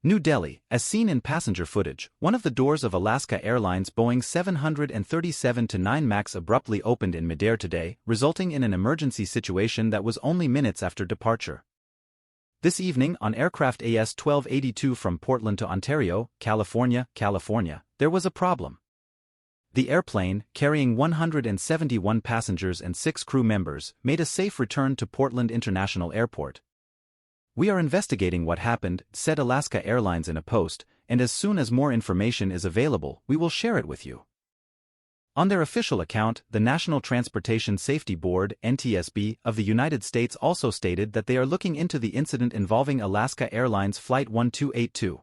New Delhi, as seen in passenger footage, one of the doors of Alaska Airlines Boeing 737-9 MAX abruptly opened in midair today, resulting in an emergency situation that was only minutes after departure. This evening, on aircraft AS-1282 from Portland to Ontario, California, there was a problem. The airplane, carrying 171 passengers and 6 crew members, made a safe return to Portland International Airport. "We are investigating what happened," said Alaska Airlines in a post, "and as soon as more information is available, we will share it with you." On their official account, the National Transportation Safety Board (NTSB) of the United States also stated that they are looking into the incident involving Alaska Airlines Flight 1282.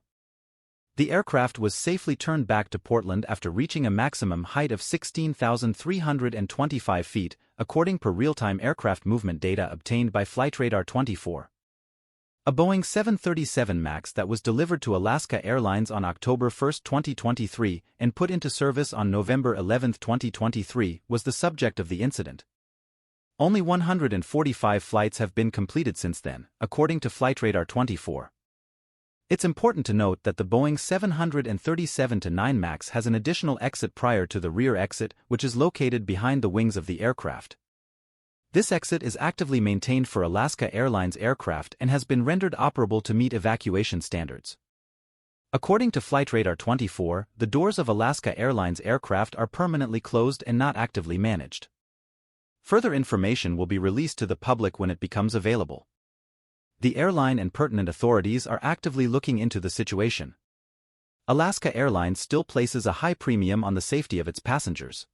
The aircraft was safely turned back to Portland after reaching a maximum height of 16,325 feet, according per real-time aircraft movement data obtained by Flightradar 24. A Boeing 737 MAX that was delivered to Alaska Airlines on October 1, 2023, and put into service on November 11, 2023, was the subject of the incident. Only 145 flights have been completed since then, according to Flightradar 24. It's important to note that the Boeing 737-9 MAX has an additional exit prior to the rear exit, which is located behind the wings of the aircraft. This exit is actively maintained for Alaska Airlines aircraft and has been rendered operable to meet evacuation standards. According to Flightradar 24, the doors of Alaska Airlines aircraft are permanently closed and not actively managed. Further information will be released to the public when it becomes available. The airline and pertinent authorities are actively looking into the situation. Alaska Airlines still places a high premium on the safety of its passengers.